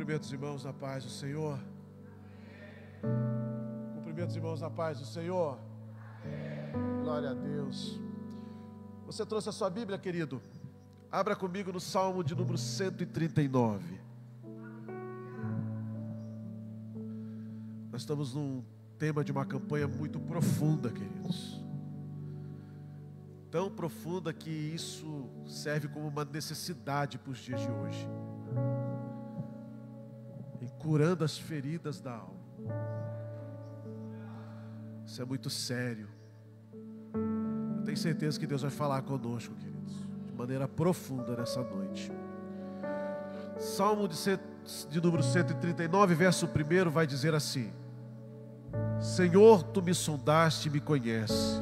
Cumprimento os irmãos na paz do Senhor. Cumprimento os irmãos na paz do Senhor. Glória a Deus. Você trouxe a sua Bíblia, querido? Abra comigo no Salmo de número 139. Nós estamos num tema de uma campanha muito profunda, queridos. Tão profunda que isso serve como uma necessidade para os dias de hoje. Em curando as feridas da alma. Isso é muito sério. Eu tenho certeza que Deus vai falar conosco, queridos, de maneira profunda nessa noite. Salmo de número 139, verso 1 vai dizer assim: Senhor, Tu me sondaste e me conheces.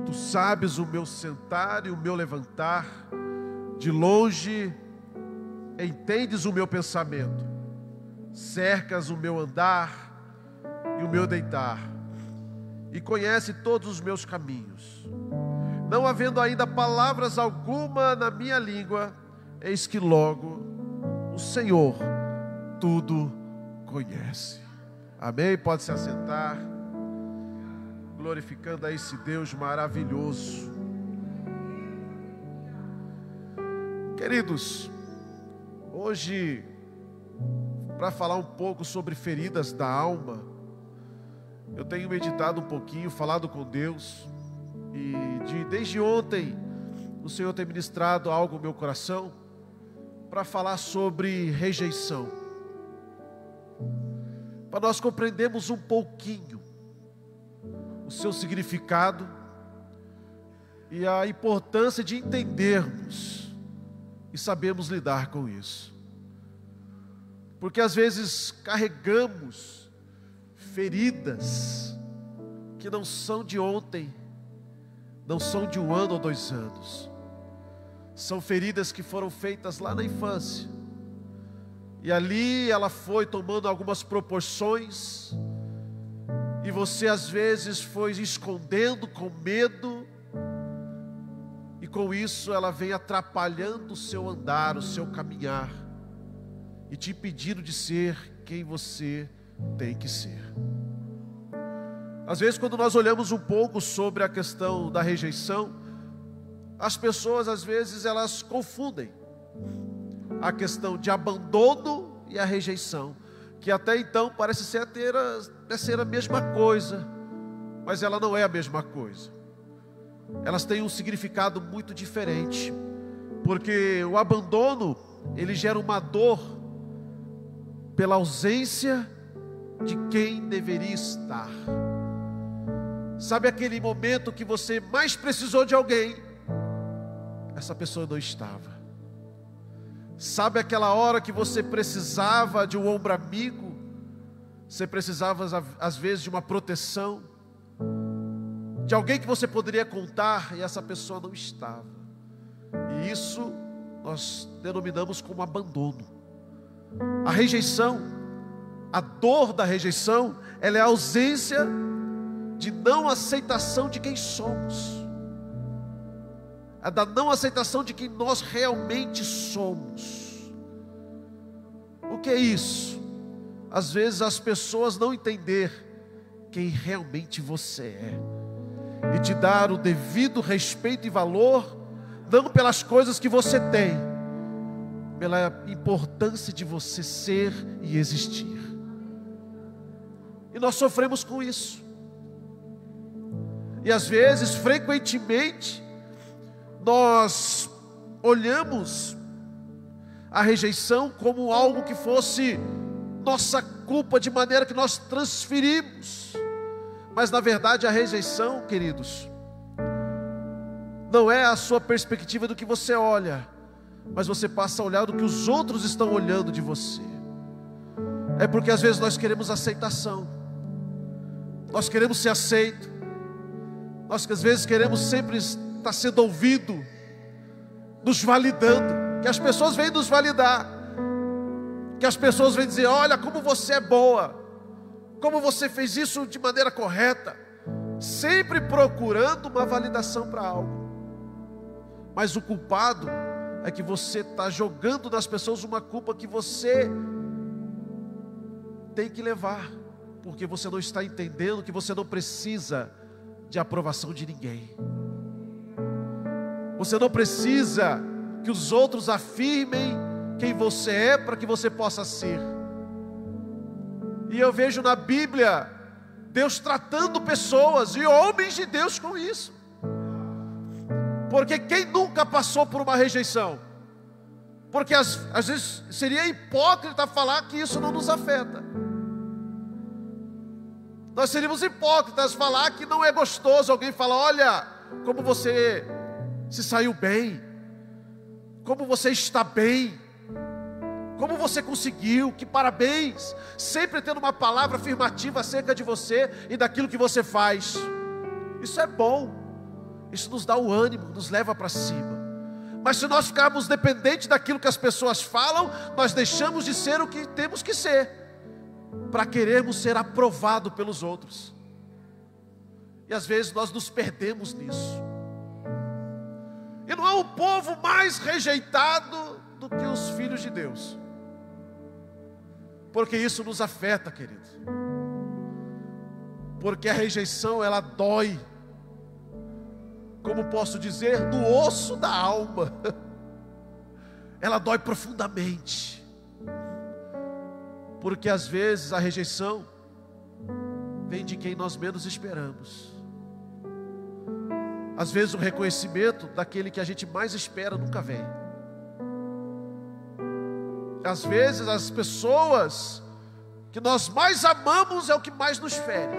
Tu sabes o meu sentar e o meu levantar. De longe entendes o meu pensamento. Cercas o meu andar e o meu deitar. E conhece todos os meus caminhos. Não havendo ainda palavras alguma na minha língua, eis que logo o Senhor tudo conhece. Amém? Pode se assentar. Glorificando a esse Deus maravilhoso. Queridos, hoje, para falar um pouco sobre feridas da alma, eu tenho meditado um pouquinho, falado com Deus, e desde ontem o Senhor tem ministrado algo no meu coração para falar sobre rejeição, para nós compreendermos um pouquinho o seu significado e a importância de entendermos e sabermos lidar com isso. Porque às vezes carregamos feridas que não são de ontem, não são de 1 ano ou 2 anos. São feridas que foram feitas lá na infância. E ali ela foi tomando algumas proporções. E você às vezes foi escondendo com medo. E com isso ela vem atrapalhando o seu andar, o seu caminhar. E te impedindo de ser quem você tem que ser. Às vezes, quando nós olhamos um pouco sobre a questão da rejeição, as pessoas às vezes elas confundem a questão de abandono e a rejeição, que até então parece ser a mesma coisa, mas ela não é a mesma coisa. Elas têm um significado muito diferente, porque o abandono, ele gera uma dor pela ausência de quem deveria estar. Sabe aquele momento que você mais precisou de alguém? Essa pessoa não estava. Sabe aquela hora que você precisava de um ombro amigo? Você precisava às vezes de uma proteção, de alguém que você poderia contar, e essa pessoa não estava. E isso nós denominamos como abandono. A rejeição, a dor da rejeição, ela é a ausência de não aceitação de quem somos, é da não aceitação de quem nós realmente somos. O que é isso? Às vezes as pessoas não entender quem realmente você é e te dar o devido respeito e valor, não pelas coisas que você tem, pela importância de você ser e existir. E nós sofremos com isso. E às vezes, frequentemente, nós olhamos a rejeição como algo que fosse nossa culpa, de maneira que nós transferimos. Mas na verdade a rejeição, queridos, não é a sua perspectiva do que você olha, mas você passa a olhar do que os outros estão olhando de você. É porque às vezes nós queremos aceitação, nós queremos ser aceito, nós às vezes queremos sempre estar sendo ouvido, nos validando, que as pessoas vêm nos validar, que as pessoas vêm dizer: olha como você é boa, como você fez isso de maneira correta, sempre procurando uma validação para algo. Mas o culpado é que você está jogando nas pessoas uma culpa que você tem que levar, porque você não está entendendo que você não precisa de aprovação de ninguém. Você não precisa que os outros afirmem quem você é para que você possa ser. E eu vejo na Bíblia Deus tratando pessoas e homens de Deus com isso. Porque quem nunca passou por uma rejeição? Porque às vezes seria hipócrita falar que isso não nos afeta. Nós seríamos hipócritas falar que não é gostoso alguém falar: olha, como você se saiu bem, como você está bem, como você conseguiu, que parabéns. Sempre tendo uma palavra afirmativa acerca de você e daquilo que você faz. Isso é bom, isso nos dá o ânimo, nos leva para cima. Mas se nós ficarmos dependentes daquilo que as pessoas falam, nós deixamos de ser o que temos que ser, para querermos ser aprovados pelos outros. E às vezes nós nos perdemos nisso. E não há um povo mais rejeitado do que os filhos de Deus. Porque isso nos afeta, querido. Porque a rejeição, ela dói. Como posso dizer, no osso da alma. Ela dói profundamente. Porque às vezes a rejeição vem de quem nós menos esperamos. Às vezes o reconhecimento daquele que a gente mais espera nunca vem. Às vezes as pessoas que nós mais amamos é o que mais nos fere.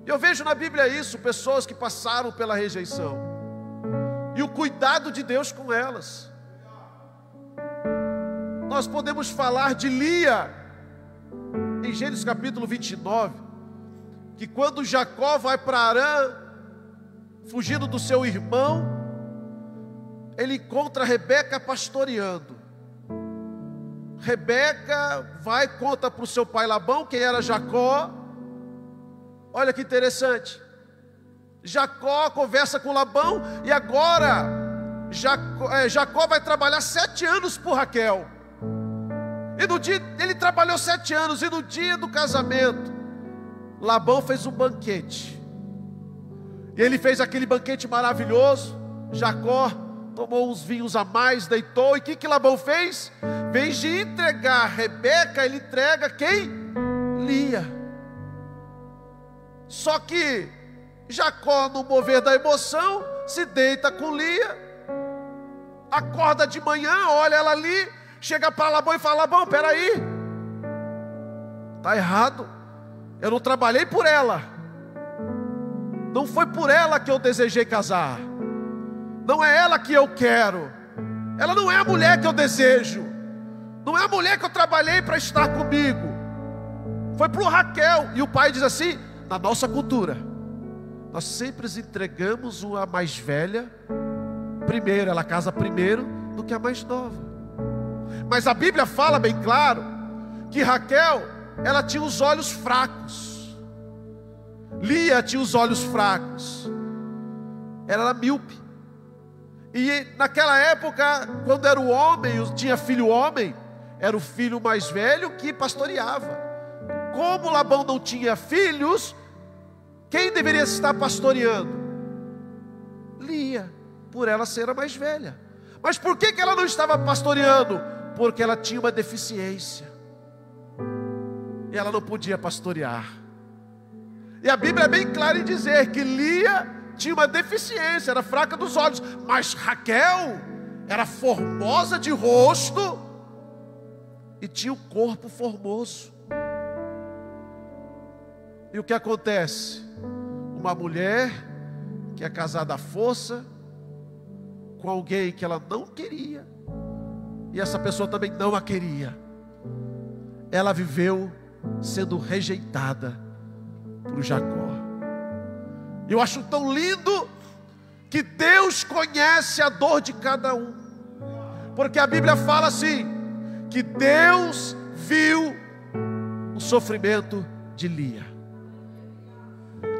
Eu vejo na Bíblia isso, pessoas que passaram pela rejeição e o cuidado de Deus com elas. Nós podemos falar de Lia em Gênesis capítulo 29, que quando Jacó vai para Harã, fugindo do seu irmão, ele encontra Rebeca pastoreando. Rebeca vai, conta para o seu pai Labão quem era Jacó. Olha que interessante. Jacó conversa com Labão e agora Jacó vai trabalhar 7 anos por Raquel. E no dia, ele trabalhou 7 anos, e no dia do casamento, Labão fez um banquete. E ele fez aquele banquete maravilhoso. Jacó tomou uns vinhos a mais, deitou. E o que Labão fez? Em vez de entregar Rebeca, ele entrega quem? Lia. Só que Jacó, no mover da emoção, se deita com Lia. Acorda de manhã, olha ela ali, chega para Labão e fala: Labão, peraí, está errado. Eu não trabalhei por ela. Não foi por ela que eu desejei casar. Não é ela que eu quero. Ela não é a mulher que eu desejo. Não é a mulher que eu trabalhei para estar comigo. Foi para o Raquel. E o pai diz assim: na nossa cultura, nós sempre entregamos a mais velha primeiro, ela casa primeiro do que a mais nova. Mas a Bíblia fala bem claro que Raquel, ela tinha os olhos fracos. Lia tinha os olhos fracos. Ela era míope. E naquela época, quando era o homem, tinha filho homem, era o filho mais velho que pastoreava. Como Labão não tinha filhos, quem deveria estar pastoreando? Lia, por ela ser a mais velha. Mas por que ela não estava pastoreando? Porque ela tinha uma deficiência. E ela não podia pastorear. E a Bíblia é bem clara em dizer que Lia tinha uma deficiência, era fraca dos olhos. Mas Raquel era formosa de rosto e tinha o corpo formoso. E o que acontece? Uma mulher que é casada à força com alguém que ela não queria, e essa pessoa também não a queria. Ela viveu sendo rejeitada por Jacó. Eu acho tão lindo que Deus conhece a dor de cada um, porque a Bíblia fala assim, que Deus viu o sofrimento de Lia.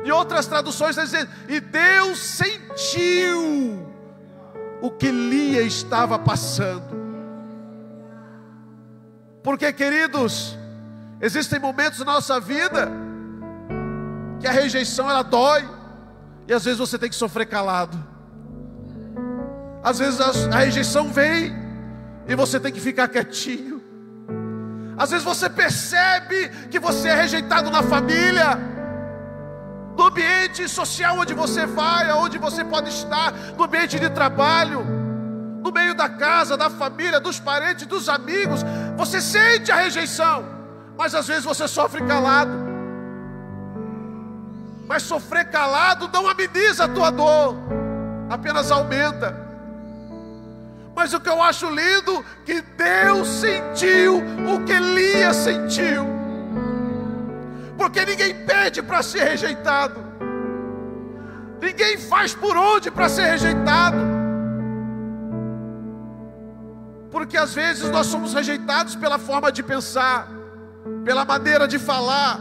Em outras traduções está dizendo, e Deus sentiu o que Lia estava passando. Porque, queridos, existem momentos na nossa vida que a rejeição ela dói, e às vezes você tem que sofrer calado. Às vezes a rejeição vem e você tem que ficar quietinho. Às vezes você percebe que você é rejeitado na família, no ambiente social onde você vai, aonde você pode estar, no ambiente de trabalho, no meio da casa, da família, dos parentes, dos amigos. Você sente a rejeição, mas às vezes você sofre calado. Mas sofrer calado não ameniza a tua dor, apenas aumenta. Mas o que eu acho lindo, que Deus sentiu o que Lia sentiu. Porque ninguém pede para ser rejeitado. Ninguém faz por onde para ser rejeitado. Porque às vezes nós somos rejeitados pela forma de pensar, pela maneira de falar,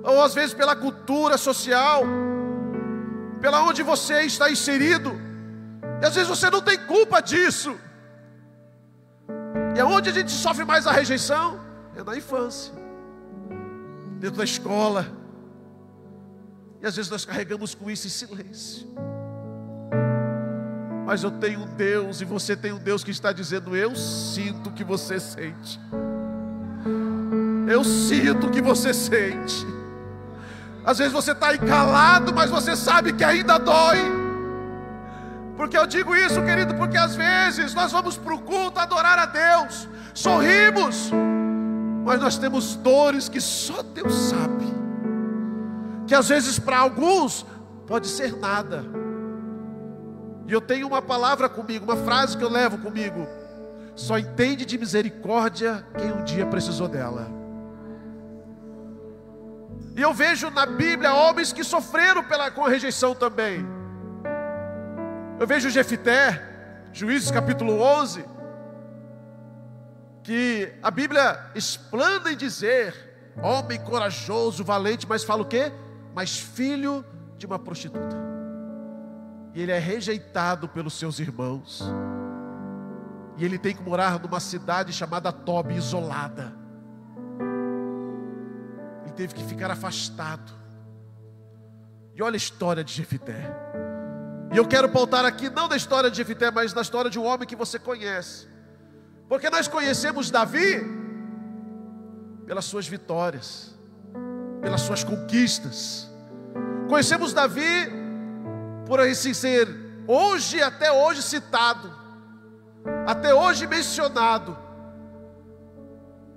ou às vezes pela cultura social, pela onde você está inserido. E às vezes você não tem culpa disso. E aonde a gente sofre mais a rejeição? É na infância, dentro da escola. E às vezes nós carregamos com isso em silêncio. Mas eu tenho um Deus, e você tem um Deus que está dizendo: eu sinto o que você sente. Eu sinto o que você sente. Às vezes você está aí calado, mas você sabe que ainda dói. Porque eu digo isso, querido, porque às vezes nós vamos para o culto adorar a Deus, sorrimos, mas nós temos dores que só Deus sabe, que às vezes para alguns pode ser nada. E eu tenho uma palavra comigo, uma frase que eu levo comigo: só entende de misericórdia quem um dia precisou dela. E eu vejo na Bíblia homens que sofreram com a rejeição também. Eu vejo Jefité, Juízes capítulo 11, que a Bíblia explana em dizer: homem corajoso, valente, mas fala o quê? Mas filho de uma prostituta. E ele é rejeitado pelos seus irmãos. E ele tem que morar numa cidade chamada Tobi, isolada. Ele teve que ficar afastado. E olha a história de Jefité. E eu quero pautar aqui, não da história de Jefité, mas da história de um homem que você conhece. Porque nós conhecemos Davi pelas suas vitórias, pelas suas conquistas. Conhecemos Davi por esse ser hoje, até hoje citado, até hoje mencionado.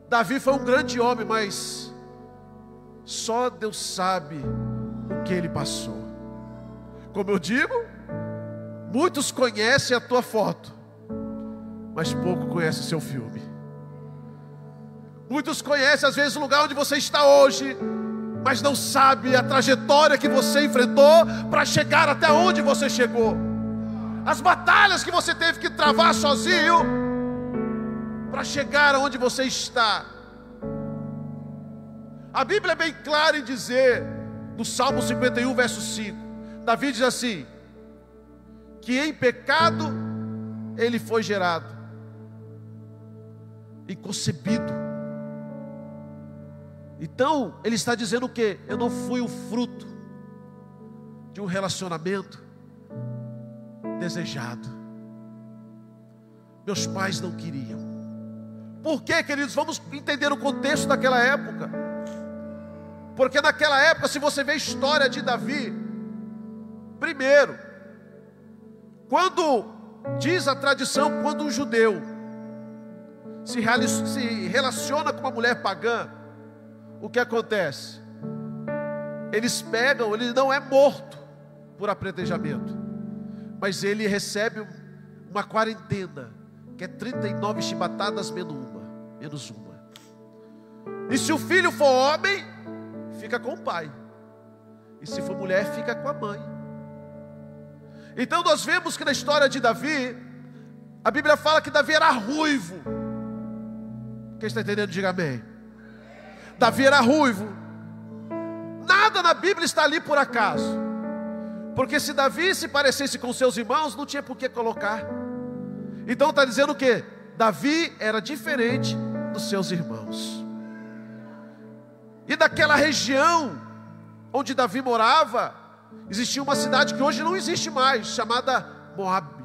Davi foi um grande homem, mas só Deus sabe o que ele passou. Como eu digo, muitos conhecem a tua foto, mas pouco conhecem o seu filme. Muitos conhecem às vezes o lugar onde você está hoje, mas não sabe a trajetória que você enfrentou para chegar até onde você chegou. As batalhas que você teve que travar sozinho para chegar aonde você está. A Bíblia é bem clara em dizer, no Salmo 51, verso 5, Davi diz assim: que em pecado ele foi gerado e concebido. Então ele está dizendo o quê? Eu não fui o fruto de um relacionamento desejado. Meus pais não queriam. Por quê, queridos? Vamos entender o contexto daquela época. Porque naquela época, se você vê a história de Davi, primeiro, quando diz a tradição, quando um judeu se relaciona com uma mulher pagã, o que acontece? Eles pegam, ele não é morto por apredejamento, mas ele recebe uma quarentena, que é 39 chibatadas menos uma. E se o filho for homem, fica com o pai. E se for mulher, fica com a mãe. Então nós vemos que na história de Davi, a Bíblia fala que Davi era ruivo. Quem está entendendo, diga amém. Davi era ruivo. Nada na Bíblia está ali por acaso. Porque se Davi se parecesse com seus irmãos, não tinha por que colocar. Então está dizendo o quê? Davi era diferente dos seus irmãos. E daquela região onde Davi morava, existia uma cidade que hoje não existe mais, chamada Moabe.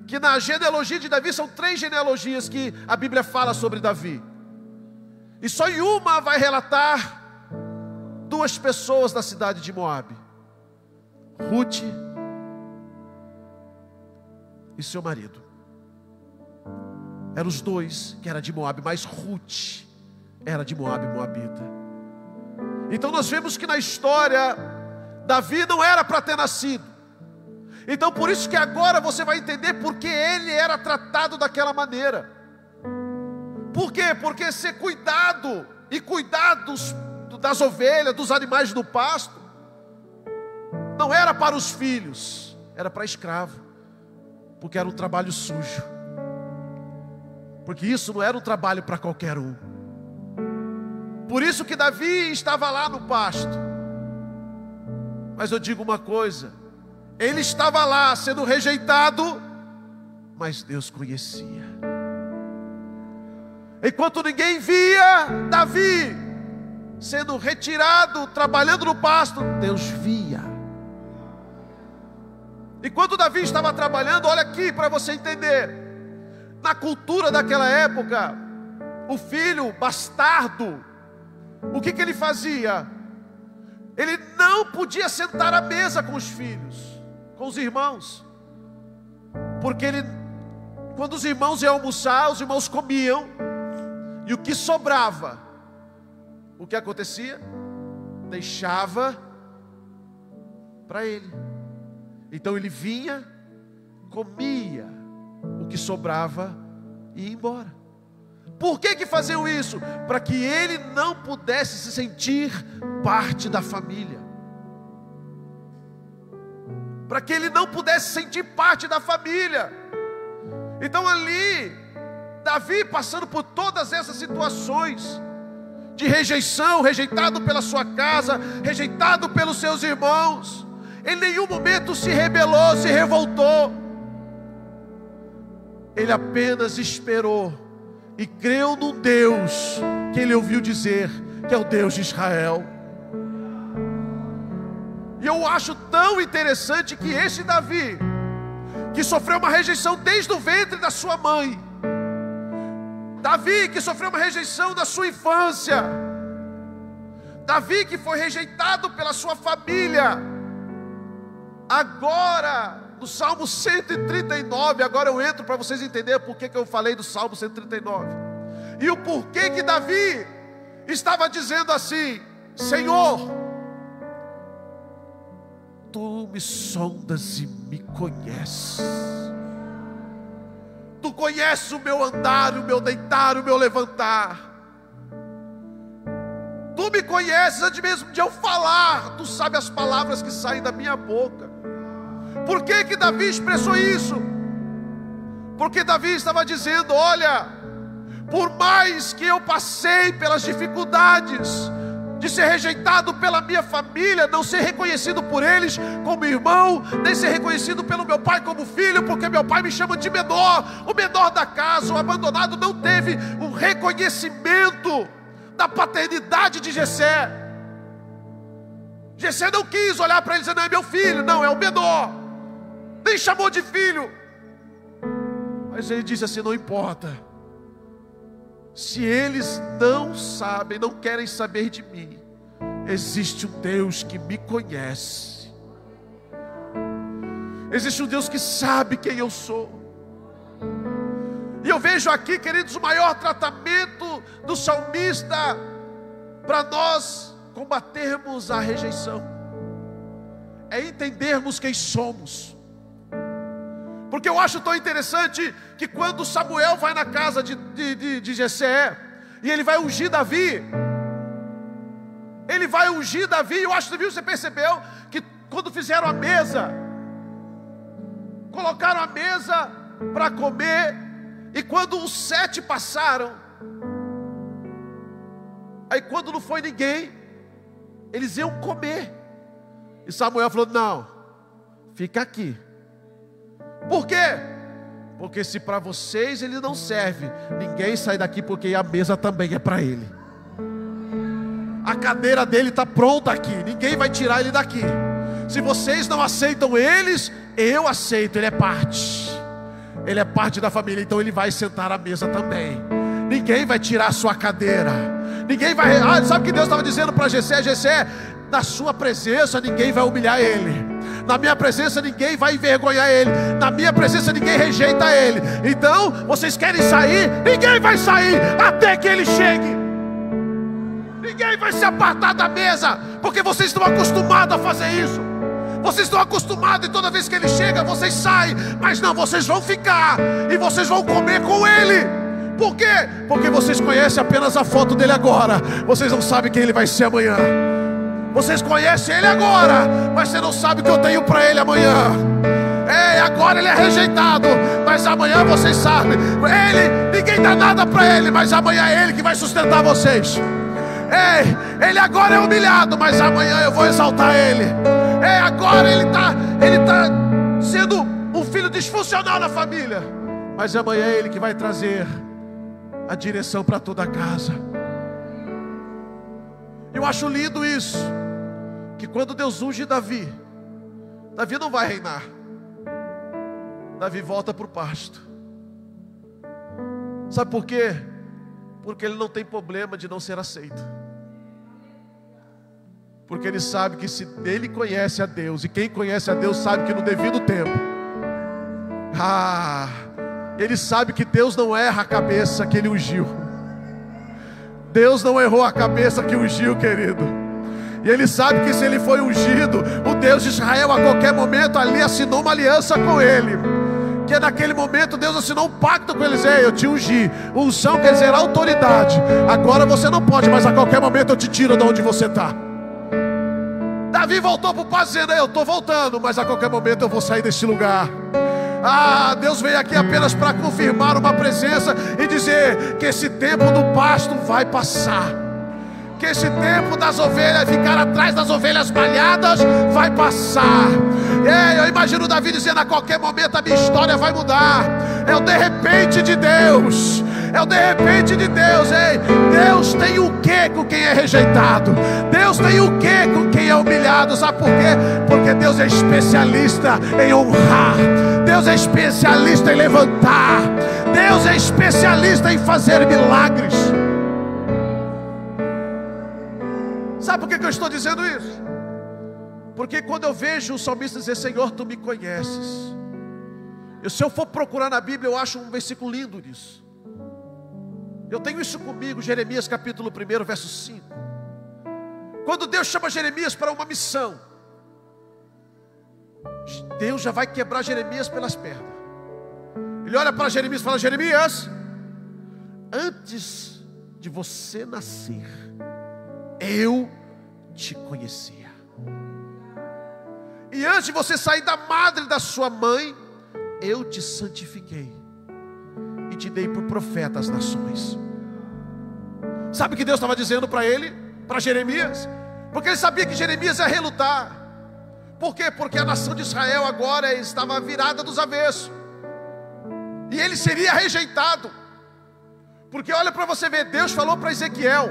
Que na genealogia de Davi, são 3 genealogias que a Bíblia fala sobre Davi. E só em uma vai relatar 2 pessoas da cidade de Moabe: Ruth e seu marido. Eram os 2 que eram de Moabe, mas Ruth era de Moabe, moabita. Então nós vemos que na história, Davi não era para ter nascido. Então por isso que agora você vai entender por que ele era tratado daquela maneira. Por quê? Porque ser cuidado e cuidar das ovelhas, dos animais do pasto, não era para os filhos, era para escravo. Porque era um trabalho sujo. Porque isso não era um trabalho para qualquer um. Por isso que Davi estava lá no pasto. Mas eu digo uma coisa: ele estava lá sendo rejeitado, mas Deus conhecia. Enquanto ninguém via Davi sendo retirado, trabalhando no pasto, Deus via. E quando Davi estava trabalhando, olha aqui para você entender. Na cultura daquela época, o filho bastardo, o que ele fazia? Ele não podia sentar à mesa com os filhos, com os irmãos. Porque quando os irmãos iam almoçar, os irmãos comiam. E o que sobrava, o que acontecia? Deixava para ele. Então ele vinha, comia o que sobrava e ia embora. Por que faziam isso? Para que ele não pudesse se sentir parte da família. Para que ele não pudesse sentir parte da família. Então ali, Davi passando por todas essas situações de rejeição, rejeitado pela sua casa, rejeitado pelos seus irmãos, em nenhum momento se rebelou, se revoltou. Ele apenas esperou e creu num Deus que ele ouviu dizer que é o Deus de Israel. E eu acho tão interessante que esse Davi, que sofreu uma rejeição desde o ventre da sua mãe, Davi que sofreu uma rejeição da sua infância, Davi que foi rejeitado pela sua família, agora no Salmo 139, agora eu entro para vocês entenderem por que eu falei do Salmo 139. E o porquê que Davi estava dizendo assim: Senhor, Tu me sondas e me conheces. Tu conheces o meu andar, o meu deitar, o meu levantar. Tu me conheces antes mesmo de eu falar. Tu sabes as palavras que saem da minha boca. Por que Davi expressou isso? Porque Davi estava dizendo: olha, por mais que eu passei pelas dificuldades de ser rejeitado pela minha família, não ser reconhecido por eles como irmão, nem ser reconhecido pelo meu pai como filho, porque meu pai me chama de menor, o menor da casa, o abandonado, não teve o reconhecimento da paternidade de Jessé. Jessé não quis olhar para ele e dizer: não é meu filho, não, é o menor. Nem chamou de filho. Mas ele disse assim: não importa. Se eles não sabem, não querem saber de mim, existe um Deus que me conhece. Existe um Deus que sabe quem eu sou. E eu vejo aqui, queridos, o maior tratamento do salmista para nós combatermos a rejeição é entendermos quem somos. Porque eu acho tão interessante que quando Samuel vai na casa de Jessé e ele vai ungir Davi, eu acho que você percebeu que quando fizeram a mesa, colocaram a mesa para comer, e quando os 7 passaram, aí quando não foi ninguém, eles iam comer. E Samuel falou: não, fica aqui. Por quê? Porque se para vocês ele não serve, ninguém sai daqui, porque a mesa também é para ele. A cadeira dele está pronta aqui, ninguém vai tirar ele daqui. Se vocês não aceitam eles, eu aceito, ele é parte. Ele é parte da família, então ele vai sentar à mesa também. Ninguém vai tirar a sua cadeira. Ninguém vai... sabe o que Deus estava dizendo para Jessé? Jessé, na sua presença ninguém vai humilhar ele. Na minha presença ninguém vai envergonhar ele. Na minha presença ninguém rejeita ele. Então, vocês querem sair? Ninguém vai sair até que ele chegue. Ninguém vai se apartar da mesa, porque vocês estão acostumados a fazer isso. Vocês estão acostumados e toda vez que ele chega, vocês saem. Mas não, vocês vão ficar e vocês vão comer com ele. Por quê? Porque vocês conhecem apenas a foto dele agora. Vocês não sabem quem ele vai ser amanhã. Vocês conhecem ele agora, mas você não sabe o que eu tenho para ele amanhã. Agora ele é rejeitado, mas amanhã vocês sabem. Ninguém dá nada para ele, mas amanhã é ele que vai sustentar vocês. Ele agora é humilhado, mas amanhã eu vou exaltar ele. Agora ele está sendo um filho disfuncional na família, mas amanhã é ele que vai trazer a direção para toda a casa. Eu acho lindo isso, que quando Deus unge Davi, Davi não vai reinar. Davi volta para o pasto. Sabe por quê? Porque ele não tem problema de não ser aceito. Porque ele sabe que se ele conhece a Deus, e quem conhece a Deus sabe que no devido tempo, ele sabe que Deus não erra a cabeça que ele ungiu. Deus não errou a cabeça que ungiu, querido. E ele sabe que se ele foi ungido, o Deus de Israel a qualquer momento ali assinou uma aliança com ele. Que naquele momento Deus assinou um pacto com eles. Eu te ungi. Unção quer dizer autoridade. Agora você não pode, mas a qualquer momento eu te tiro de onde você está. Davi voltou para o pasto dizendo: eu estou voltando, mas a qualquer momento eu vou sair deste lugar. Deus veio aqui apenas para confirmar uma presença e dizer que esse tempo do pasto vai passar. Que esse tempo das ovelhas, ficar atrás das ovelhas malhadas, vai passar. Eu imagino Davi dizendo: a qualquer momento a minha história vai mudar. É o de repente de Deus. É o de repente de Deus. Deus tem o que com quem é rejeitado? Deus tem o que com quem é humilhado? Sabe por quê? Porque Deus é especialista em honrar. Deus é especialista em levantar. Deus é especialista em fazer milagres. Sabe por que eu estou dizendo isso? Porque quando eu vejo o salmista dizer: Senhor, tu me conheces. Se eu for procurar na Bíblia, eu acho um versículo lindo nisso. Eu tenho isso comigo, Jeremias capítulo 1, verso 5. Quando Deus chama Jeremias para uma missão, Deus já vai quebrar Jeremias pelas pernas. Ele olha para Jeremias e fala: Jeremias, antes de você nascer, eu te conhecia. E antes de você sair da madre da sua mãe, eu te santifiquei e te dei por profeta às nações. Sabe o que Deus estava dizendo para ele, para Jeremias? Porque ele sabia que Jeremias ia relutar. Por quê? Porque a nação de Israel agora estava virada dos avessos, e ele seria rejeitado. Porque olha para você ver, Deus falou para Ezequiel: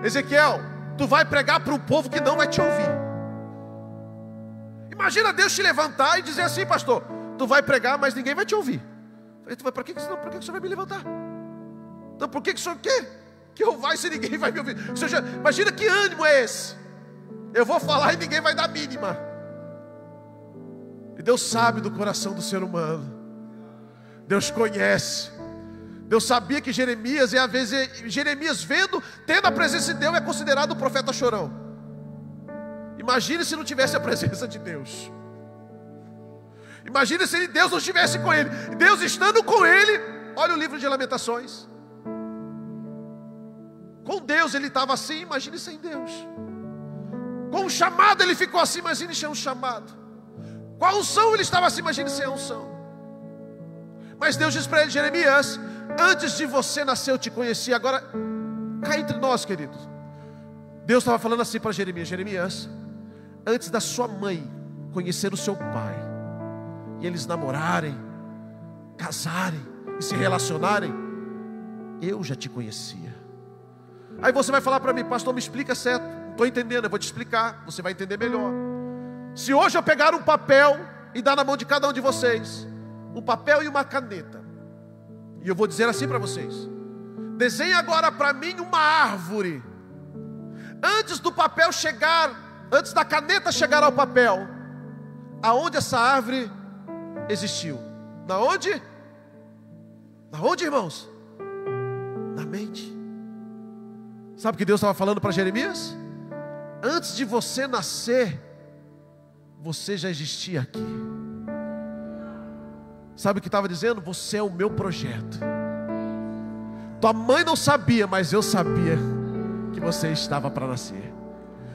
Ezequiel, tu vai pregar para um povo que não vai te ouvir. Imagina Deus te levantar e dizer assim: pastor, tu vai pregar, mas ninguém vai te ouvir. Eu falei: para que o senhor vai me levantar? Então por que o senhor quer que eu vá se ninguém vai me ouvir? Imagina que ânimo é esse. Eu vou falar e ninguém vai dar mínima. E Deus sabe do coração do ser humano. Deus conhece. Deus sabia que Jeremias, e às vezes Jeremias tendo a presença de Deus, é considerado o profeta chorão. Imagine se não tivesse a presença de Deus. Imagine se Deus não estivesse com ele. Deus estando com ele, olha o livro de Lamentações. Com Deus ele estava assim, imagine sem Deus. Com o chamado ele ficou assim, imagine sem um chamado. Com a unção ele estava assim, imagine sem a unção. Mas Deus diz para ele: Jeremias, antes de você nascer eu te conheci. Agora, cá entre nós, queridos, Deus estava falando assim para Jeremias: Jeremias, antes da sua mãe conhecer o seu pai, e eles namorarem, casarem e se relacionarem, eu já te conhecia. Aí você vai falar para mim: pastor, me explica certo. Não estou entendendo. Eu vou te explicar, você vai entender melhor. Se hoje eu pegar um papel e dar na mão de cada um de vocês um papel e uma caneta, e eu vou dizer assim para vocês: desenhe agora para mim uma árvore. Antes do papel chegar, antes da caneta chegar ao papel, aonde essa árvore existiu? Na onde? Na onde, irmãos? Na mente. Sabe o que Deus estava falando para Jeremias? Antes de você nascer, você já existia aqui. Sabe o que estava dizendo? Você é o meu projeto. Tua mãe não sabia, mas eu sabia que você estava para nascer.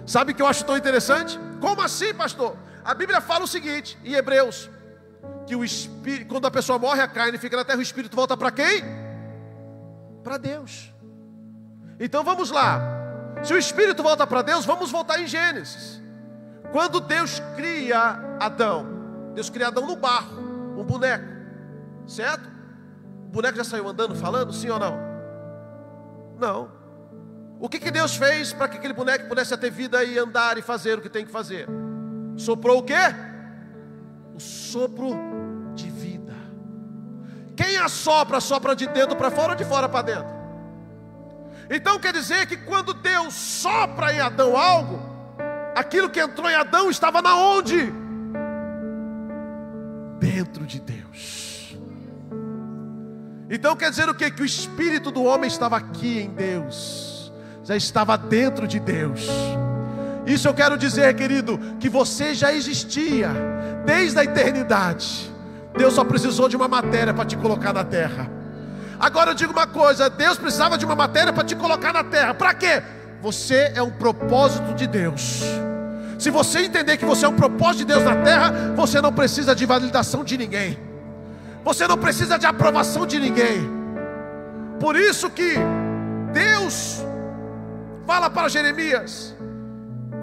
Sabe o que eu acho tão interessante? Como assim, pastor? A Bíblia fala o seguinte, em Hebreus, que o espírito, quando a pessoa morre, a carne fica na terra, o espírito volta para quem? Para Deus. Então vamos lá. Se o espírito volta para Deus, vamos voltar em Gênesis. Quando Deus cria Adão, Deus cria Adão no barro, um boneco, certo? O boneco já saiu andando, falando, sim ou não? Não. O que Deus fez para que aquele boneco pudesse ter vida e andar e fazer o que tem que fazer? Soprou o quê? O sopro de vida. Quem assopra, sopra de dentro para fora ou de fora para dentro? Então quer dizer que quando Deus sopra em Adão algo, aquilo que entrou em Adão estava na onde? Dentro de Deus. Então quer dizer o quê? Que o espírito do homem estava aqui em Deus, já estava dentro de Deus. Isso eu quero dizer, querido, que você já existia desde a eternidade. Deus só precisou de uma matéria para te colocar na terra. Agora eu digo uma coisa: Deus precisava de uma matéria para te colocar na terra. Para quê? Você é um propósito de Deus. Se você entender que você é um propósito de Deus na terra, você não precisa de validação de ninguém. Você não precisa de aprovação de ninguém. Por isso que Deus fala para Jeremias: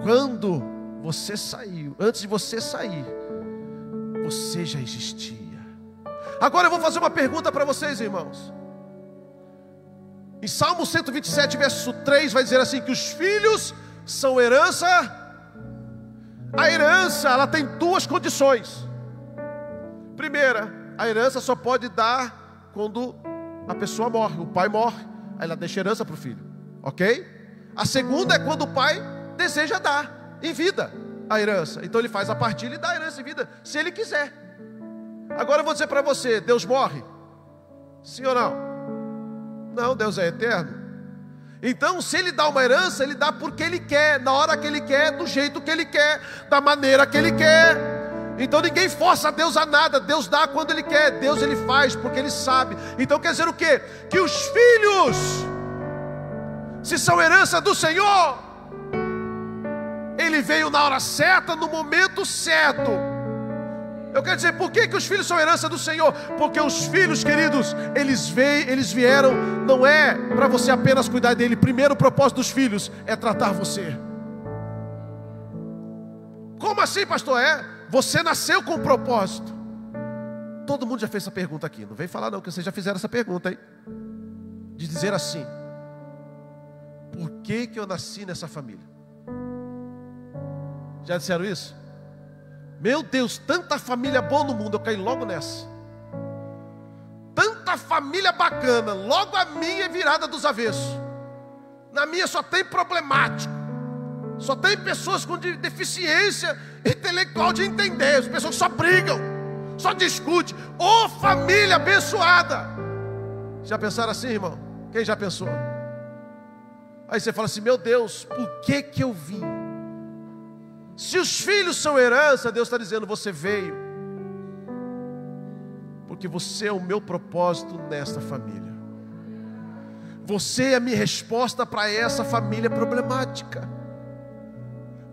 quando você saiu, antes de você sair, você já existia. Agora eu vou fazer uma pergunta para vocês, irmãos. Em Salmo 127, verso 3, vai dizer assim: que os filhos são herança. A herança, ela tem duas condições. Primeira, a herança só pode dar quando a pessoa morre, o pai morre, aí ela deixa herança para o filho, ok? A segunda é quando o pai deseja dar em vida a herança. Então ele faz a partilha e dá a herança em vida, se ele quiser. Agora eu vou dizer para você: Deus morre? Sim ou não? Não, Deus é eterno. Então se Ele dá uma herança, Ele dá porque Ele quer, na hora que Ele quer, do jeito que Ele quer, da maneira que Ele quer. Então ninguém força Deus a nada. Deus dá quando Ele quer, Deus Ele faz porque Ele sabe. Então quer dizer o quê? Que os filhos, se são herança do Senhor, Ele veio na hora certa, no momento certo. Eu quero dizer, por que os filhos são herança do Senhor? Porque os filhos, queridos, eles vieram, não é para você apenas cuidar dele. Primeiro, o propósito dos filhos é tratar você. Como assim, pastor? Você nasceu com um propósito. Todo mundo já fez essa pergunta aqui. Não vem falar não, que vocês já fizeram essa pergunta, hein? De dizer assim: por que eu nasci nessa família? Já disseram isso? Meu Deus, tanta família boa no mundo, eu caí logo nessa. Tanta família bacana, logo a minha é virada dos avessos. Na minha só tem problemático, só tem pessoas com deficiência intelectual de entender, as pessoas só brigam, só discutem. Ô família abençoada! Já pensaram assim, irmão? Quem já pensou? Aí você fala assim: meu Deus, por que eu vim? Se os filhos são herança, Deus está dizendo: você veio porque você é o meu propósito nesta família. Você é a minha resposta para essa família problemática.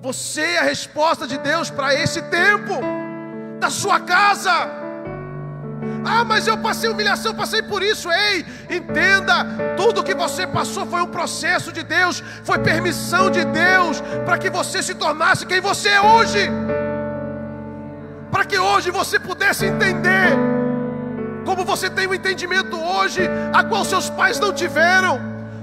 Você é a resposta de Deus para esse tempo da sua casa. Ah, mas eu passei humilhação, passei por isso. Ei, entenda, tudo que você passou foi um processo de Deus, foi permissão de Deus, para que você se tornasse quem você é hoje, para que hoje você pudesse entender, como você tem um entendimento hoje, a qual seus pais não tiveram,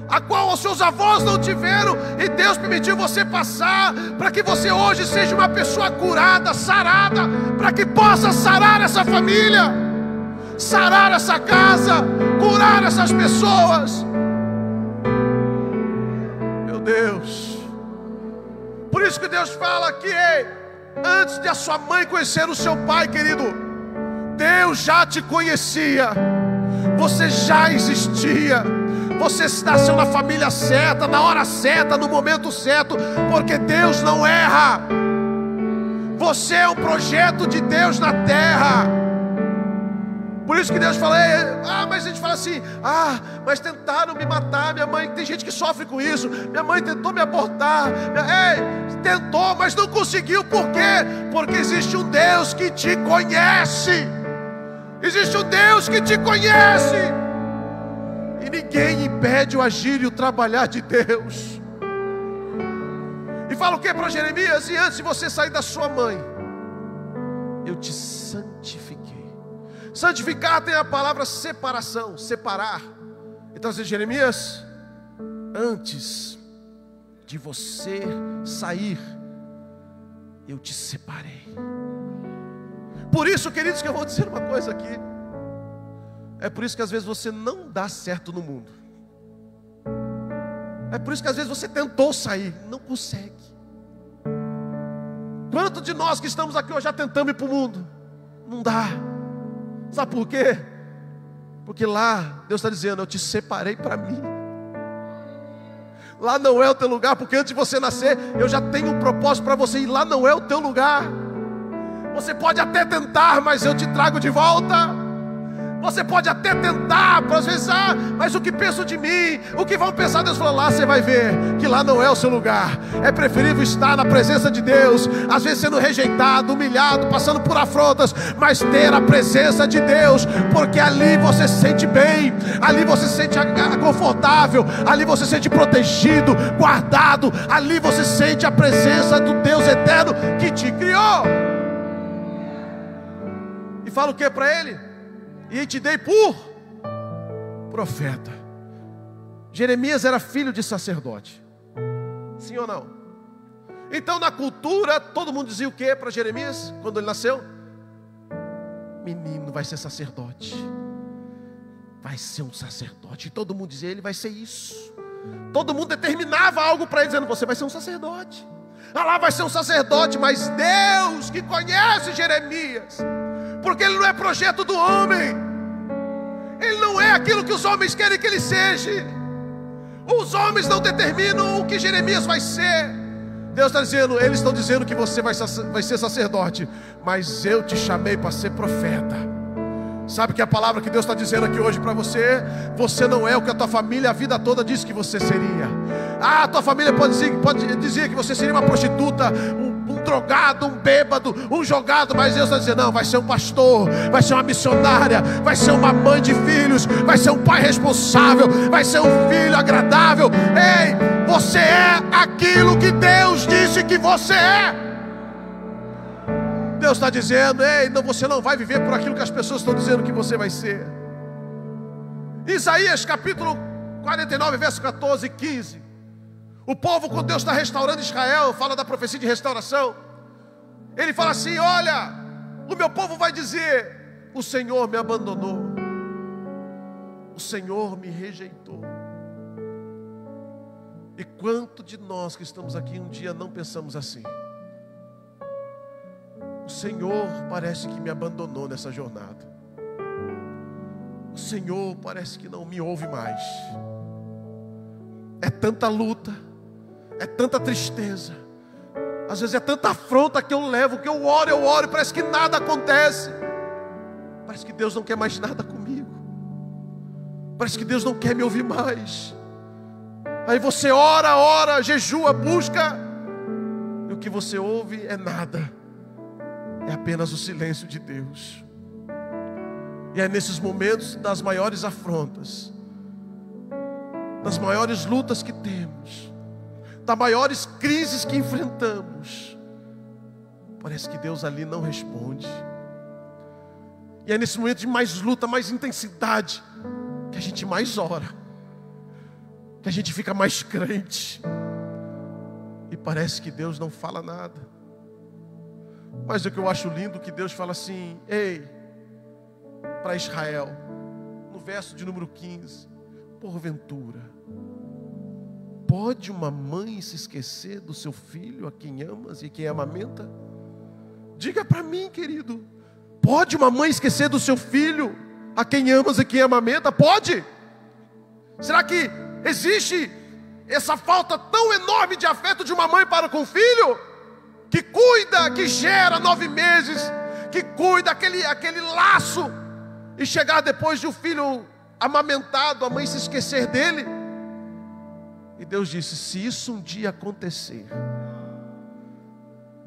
a qual os seus avós não tiveram, e Deus permitiu você passar, para que você hoje seja uma pessoa curada, sarada, para que possa sarar essa família, sarar essa casa, curar essas pessoas. Meu Deus, por isso que Deus fala que antes de a sua mãe conhecer o seu pai, querido, Deus já te conhecia, você já existia, você nasceu na família certa, na hora certa, no momento certo, porque Deus não erra. Você é um projeto de Deus na terra. Por isso que Deus fala, mas a gente fala assim, mas tentaram me matar, minha mãe, tem gente que sofre com isso, minha mãe tentou me abortar, tentou, mas não conseguiu, por quê? Porque existe um Deus que te conhece, existe um Deus que te conhece, e ninguém impede o agir e o trabalhar de Deus. E fala o que para Jeremias? E antes de você sair da sua mãe, eu te santifiquei. Santificar tem a palavra separação, separar. Então assim, Jeremias, antes de você sair, eu te separei. Por isso, queridos, que eu vou dizer uma coisa aqui. É por isso que às vezes você não dá certo no mundo. É por isso que às vezes você tentou sair, não consegue. Quanto de nós que estamos aqui hoje já tentamos ir para o mundo? Não dá. Sabe por quê? Porque lá Deus está dizendo, eu te separei para mim. Lá não é o teu lugar, porque antes de você nascer, eu já tenho um propósito para você, e lá não é o teu lugar. Você pode até tentar, mas eu te trago de volta. Você pode até tentar, às vezes, mas o que pensam de mim, o que vão pensar, Deus falou, lá você vai ver que lá não é o seu lugar. É preferível estar na presença de Deus, às vezes sendo rejeitado, humilhado, passando por afrontas, mas ter a presença de Deus, porque ali você se sente bem, ali você se sente confortável, ali você se sente protegido, guardado, ali você sente a presença do Deus eterno que te criou. E fala o que para ele? E te dei por profeta. Jeremias era filho de sacerdote. Sim ou não? Então na cultura, todo mundo dizia o que para Jeremias, quando ele nasceu? Menino vai ser sacerdote. Vai ser um sacerdote. E todo mundo dizia, ele vai ser isso. Todo mundo determinava algo para ele, dizendo, você vai ser um sacerdote. Lá vai ser um sacerdote. Mas Deus que conhece Jeremias, porque ele não é projeto do homem, ele não é aquilo que os homens querem que ele seja. Os homens não determinam o que Jeremias vai ser. Deus está dizendo, eles estão dizendo que você vai ser sacerdote, mas eu te chamei para ser profeta. Sabe que a palavra que Deus está dizendo aqui hoje para você, você não é o que a tua família a vida toda disse que você seria. A tua família pode dizer que você seria uma prostituta, um drogado, um bêbado, um jogado, mas Deus está dizendo, não, vai ser um pastor, vai ser uma missionária, vai ser uma mãe de filhos, vai ser um pai responsável, vai ser um filho agradável. Ei, você é aquilo que Deus disse que você é. Deus está dizendo, ei, não, você não vai viver por aquilo que as pessoas estão dizendo que você vai ser. Isaías capítulo 49, verso 14 e 15. O povo, quando Deus está restaurando Israel, fala da profecia de restauração. Ele fala assim, olha, o meu povo vai dizer, o Senhor me abandonou, o Senhor me rejeitou. E quanto de nós que estamos aqui um dia não pensamos assim? O Senhor parece que me abandonou nessa jornada. O Senhor parece que não me ouve mais. É tanta luta, é tanta tristeza, às vezes é tanta afronta que eu levo, que eu oro, e parece que nada acontece. Parece que Deus não quer mais nada comigo. Parece que Deus não quer me ouvir mais. Aí você ora, jejua, busca, e o que você ouve é nada. É apenas o silêncio de Deus. E é nesses momentos das maiores afrontas, das maiores lutas que temos, das maiores crises que enfrentamos, parece que Deus ali não responde. E é nesse momento de mais luta, mais intensidade, que a gente mais ora, que a gente fica mais crente, e parece que Deus não fala nada. Mas o que eu acho lindo, que Deus fala assim: ei, para Israel, no verso de número 15, porventura, pode uma mãe se esquecer do seu filho, a quem amas e a quem amamenta? Diga para mim, querido, pode uma mãe esquecer do seu filho, a quem amas e quem amamenta? Pode? Será que existe essa falta tão enorme de afeto de uma mãe para com o filho? Que cuida, que gera 9 meses, que cuida aquele laço, e chegar depois de o filho amamentado, a mãe se esquecer dele? E Deus disse: se isso um dia acontecer,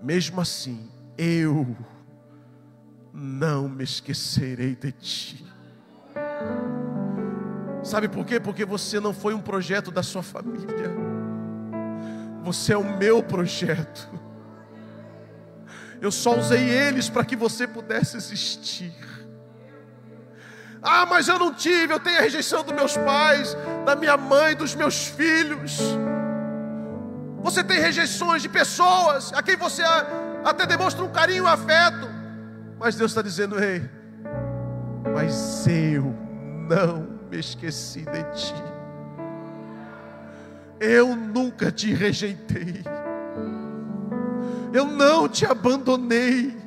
mesmo assim, eu não me esquecerei de ti. Sabe por quê? Porque você não foi um projeto da sua família, você é o meu projeto. Eu só usei eles para que você pudesse existir. Ah, mas eu não tive, eu tenho a rejeição dos meus pais, da minha mãe, dos meus filhos. Você tem rejeições de pessoas a quem você até demonstra um carinho e um afeto, mas Deus está dizendo: ei, mas eu não me esqueci de ti. Eu nunca te rejeitei, eu não te abandonei.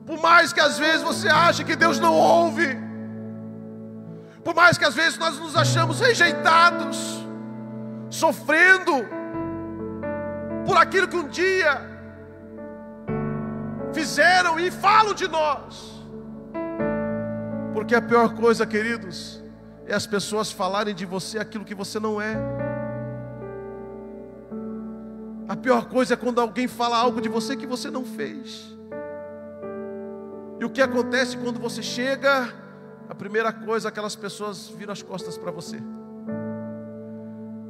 Por mais que às vezes você ache que Deus não ouve, por mais que às vezes nós nos achamos rejeitados, sofrendo por aquilo que um dia fizeram e falam de nós. Porque a pior coisa, queridos, é as pessoas falarem de você aquilo que você não é. A pior coisa é quando alguém fala algo de você que você não fez. E o que acontece quando você chega, a primeira coisa, aquelas pessoas viram as costas para você.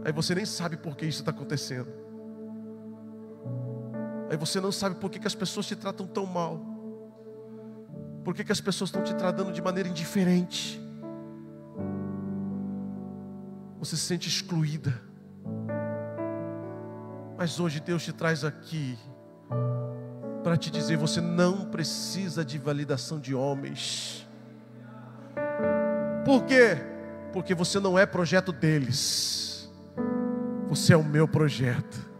Aí você nem sabe por que isso está acontecendo. Aí você não sabe por que as pessoas te tratam tão mal. Por que as pessoas estão te tratando de maneira indiferente. Você se sente excluída. Mas hoje Deus te traz aqui para te dizer: você não precisa de validação de homens. Por quê? Porque você não é projeto deles, você é o meu projeto.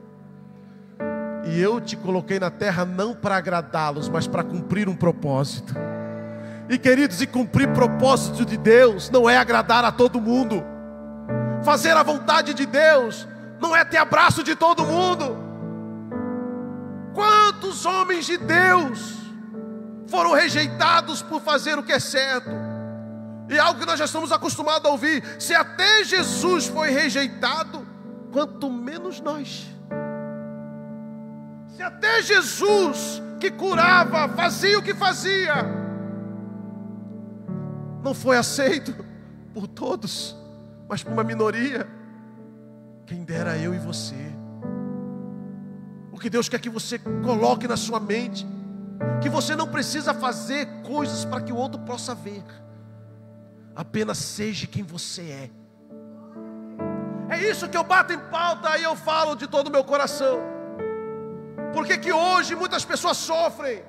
E eu te coloquei na terra não para agradá-los, mas para cumprir um propósito. E queridos, e cumprir propósito de Deus não é agradar a todo mundo. Fazer a vontade de Deus não é ter abraço de todo mundo. Quantos homens de Deus foram rejeitados por fazer o que é certo? E algo que nós já estamos acostumados a ouvir: se até Jesus foi rejeitado, quanto menos nós. Se até Jesus, que curava, fazia o que fazia, não foi aceito por todos, mas por uma minoria, quem dera eu e você. O que Deus quer que você coloque na sua mente, que você não precisa fazer coisas para que o outro possa ver. Apenas seja quem você é. É isso que eu bato em pauta e eu falo de todo o meu coração. Por que hoje muitas pessoas sofrem?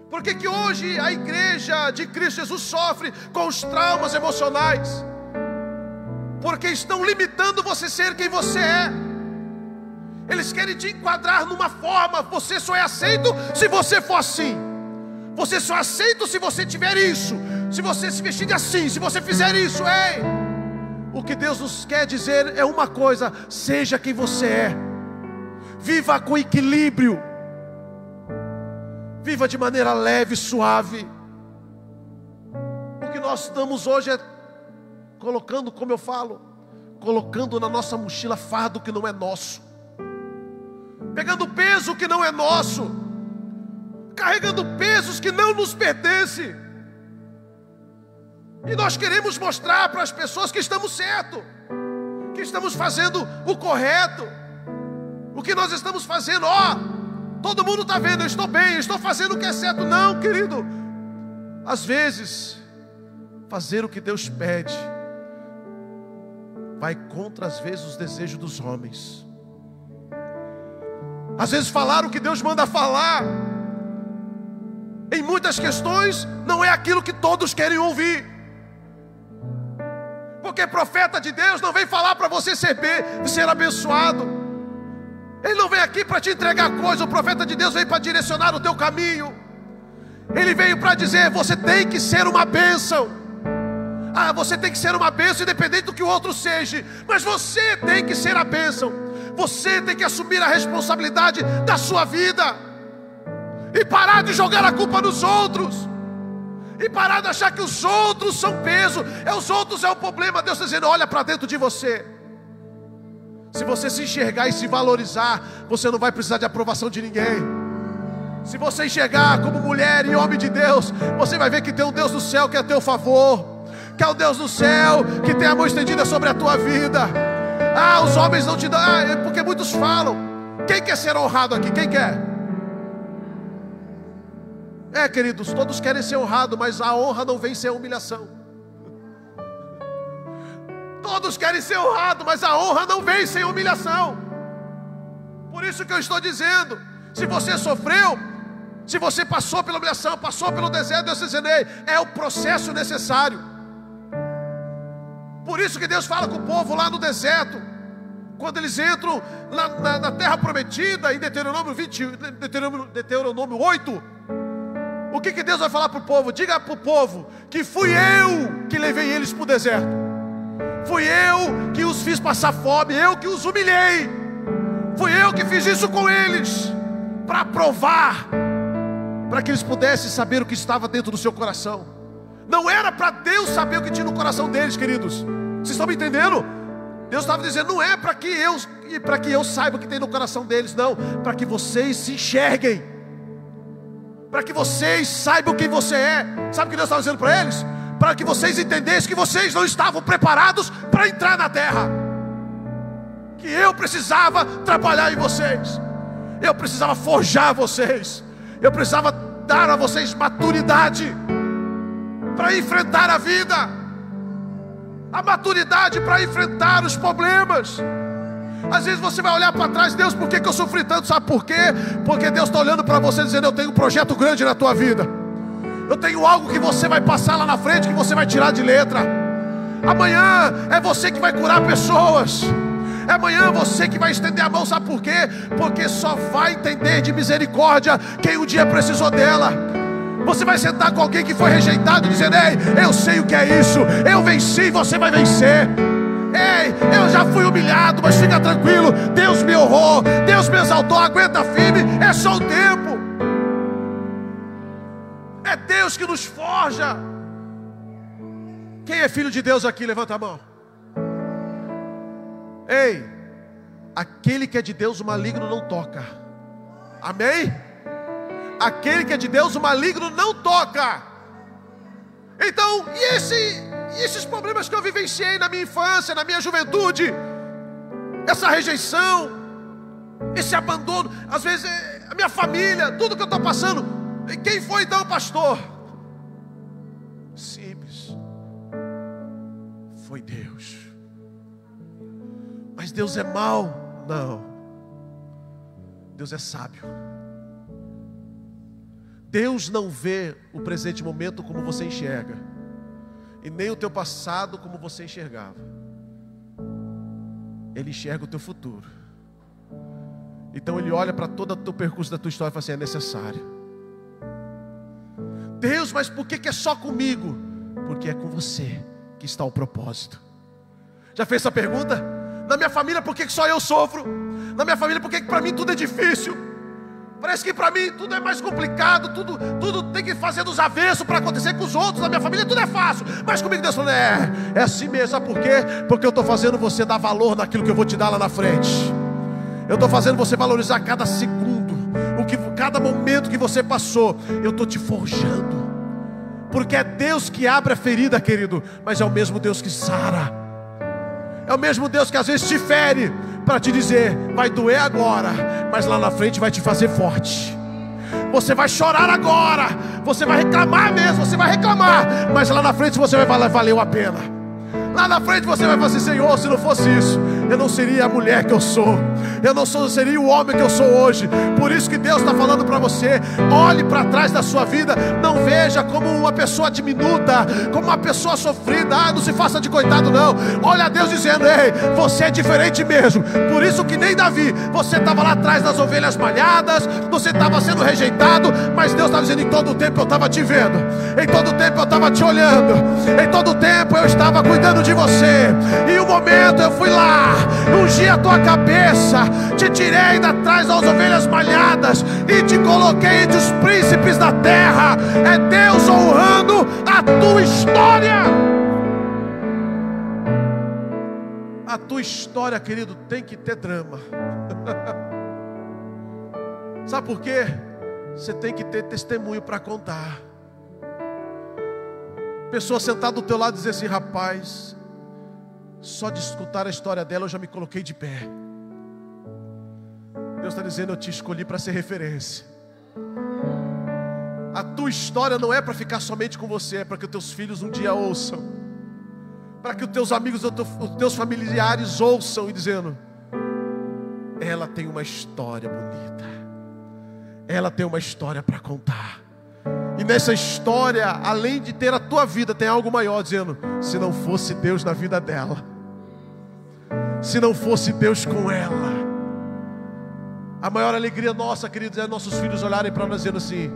Por que hoje a igreja de Cristo Jesus sofre com os traumas emocionais? Porque estão limitando você ser quem você é. Eles querem te enquadrar numa forma. Você só é aceito se você for assim. Você só é aceito se você tiver isso. Se você se vestir assim, se você fizer isso. Ei, o que Deus nos quer dizer é uma coisa: seja quem você é. Viva com equilíbrio. Viva de maneira leve, suave. O que nós estamos hoje é colocando, como eu falo, colocando na nossa mochila fardo que não é nosso, pegando peso que não é nosso, carregando pesos que não nos pertencem. E nós queremos mostrar para as pessoas que estamos certo, que estamos fazendo o correto, o que nós estamos fazendo. Todo mundo está vendo, eu estou bem, eu estou fazendo o que é certo. Não, querido. Às vezes, fazer o que Deus pede vai contra, às vezes, os desejos dos homens. Às vezes falar o que Deus manda falar, em muitas questões, não é aquilo que todos querem ouvir. Porque profeta de Deus não vem falar para você ser abençoado. Ele não vem aqui para te entregar coisa. O profeta de Deus veio para direcionar o teu caminho. Ele veio para dizer: você tem que ser uma bênção. Você tem que ser uma bênção independente do que o outro seja. Mas você tem que ser a bênção. Você tem que assumir a responsabilidade da sua vida. E parar de jogar a culpa nos outros. E parar de achar que os outros são peso. Os outros é o problema. Deus está dizendo: olha para dentro de você. Se você se enxergar e se valorizar, você não vai precisar de aprovação de ninguém. Se você enxergar como mulher e homem de Deus, você vai ver que tem um Deus do céu que é a teu favor, que é o Deus do céu que tem a mão estendida sobre a tua vida. Os homens não te dão. Porque muitos falam. Quem quer ser honrado aqui? Quem quer? Queridos, todos querem ser honrados, mas a honra não vem sem a humilhação. Todos querem ser honrados, mas a honra não vem sem humilhação. Por isso que eu estou dizendo: se você sofreu, se você passou pela humilhação, passou pelo deserto, Deus está dizendo: é o processo necessário. Por isso que Deus fala com o povo lá no deserto, quando eles entram na terra prometida, em Deuteronômio 8. O que Deus vai falar para o povo? Diga para o povo que fui eu que levei eles para o deserto. Fui eu que os fiz passar fome, eu que os humilhei. Fui eu que fiz isso com eles, para provar, para que eles pudessem saber o que estava dentro do seu coração. Não era para Deus saber o que tinha no coração deles, queridos. Vocês estão me entendendo? Deus estava dizendo: não é para que eu saiba o que tem no coração deles, não, para que vocês se enxerguem, para que vocês saibam quem você é. Sabe o que Deus estava dizendo para eles? Para que vocês entendessem que vocês não estavam preparados para entrar na terra, que eu precisava trabalhar em vocês, eu precisava forjar vocês, eu precisava dar a vocês maturidade para enfrentar a vida, a maturidade para enfrentar os problemas. Às vezes você vai olhar para trás: Deus, por que eu sofri tanto? Sabe por quê? Porque Deus está olhando para você dizendo: eu tenho um projeto grande na tua vida. Eu tenho algo que você vai passar lá na frente, que você vai tirar de letra. Amanhã é você que vai curar pessoas. É amanhã você que vai estender a mão. Sabe por quê? Porque só vai entender de misericórdia quem um dia precisou dela. Você vai sentar com alguém que foi rejeitado, dizendo: ei, eu sei o que é isso, eu venci, você vai vencer. Ei, eu já fui humilhado, mas fica tranquilo, Deus me honrou, Deus me exaltou, aguenta firme, é só o tempo. É Deus que nos forja. Quem é filho de Deus aqui? Levanta a mão. Ei, aquele que é de Deus, o maligno não toca. Amém? Aquele que é de Deus, o maligno não toca. Então, e esses problemas que eu vivenciei na minha infância, na minha juventude, essa rejeição, esse abandono, às vezes a minha família, tudo que eu estou passando, quem foi então, pastor? Simples, foi Deus. Mas Deus é mau? Não, Deus é sábio. Deus não vê o presente momento como você enxerga, e nem o teu passado como você enxergava. Ele enxerga o teu futuro. Então Ele olha para todo o teu percurso da tua história e fala assim: é necessário. Deus, mas por que é só comigo? Porque é com você que está o propósito. Já fez essa pergunta? Na minha família, por que só eu sofro? Na minha família, por que para mim tudo é difícil? Parece que para mim tudo é mais complicado, tudo tem que fazer dos avessos para acontecer. Com os outros, na minha família tudo é fácil, mas comigo Deus falou: é assim mesmo. Sabe por quê? Porque eu estou fazendo você dar valor naquilo que eu vou te dar lá na frente. Eu estou fazendo você valorizar cada segundo, cada momento que você passou. Eu estou te forjando, porque é Deus que abre a ferida, querido, mas é o mesmo Deus que sara. É o mesmo Deus que às vezes te fere, para te dizer, vai doer agora, mas lá na frente vai te fazer forte. Você vai chorar agora, você vai reclamar mesmo, você vai reclamar, mas lá na frente você vai falar, valeu a pena. Lá na frente você vai falar assim, Senhor, se não fosse isso, eu não seria a mulher que eu sou, eu não seria o homem que eu sou hoje. Por isso que Deus está falando para você, olhe para trás da sua vida, não veja como uma pessoa diminuta, como uma pessoa sofrida, não se faça de coitado não. Olha a Deus dizendo, ei, você é diferente mesmo. Por isso que nem Davi, você estava lá atrás das ovelhas malhadas, você estava sendo rejeitado, mas Deus está dizendo, em todo o tempo eu estava te vendo, em todo o tempo eu estava te olhando, em todo o tempo eu estava cuidando de você. E o momento eu fui lá, ungi a tua cabeça, te tirei da trás das ovelhas malhadas e te coloquei entre os príncipes da terra. É Deus honrando a tua história. A tua história, querido, tem que ter drama. Sabe por quê? Você tem que ter testemunho para contar. Pessoa sentada do teu lado dizer assim, rapaz, só de escutar a história dela eu já me coloquei de pé. Deus está dizendo, eu te escolhi para ser referência. A tua história não é para ficar somente com você, é para que os teus filhos um dia ouçam, para que os teus amigos, os teus familiares ouçam e dizendo, ela tem uma história bonita, ela tem uma história para contar. E nessa história, além de ter a tua vida, tem algo maior, dizendo, se não fosse Deus na vida dela, se não fosse Deus com ela. A maior alegria nossa, queridos, é nossos filhos olharem para nós dizendo assim,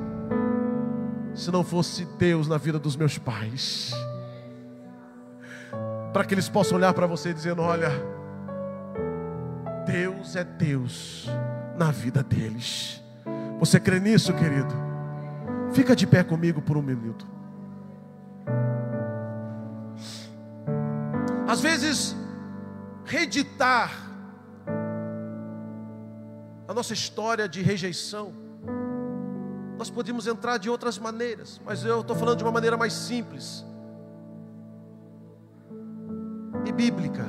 se não fosse Deus na vida dos meus pais. Para que eles possam olhar para você dizendo, olha, Deus é Deus na vida deles. Você crê nisso, querido? Fica de pé comigo por um minuto. Às vezes, reeditar a nossa história de rejeição, nós podemos entrar de outras maneiras, mas eu estou falando de uma maneira mais simples e bíblica,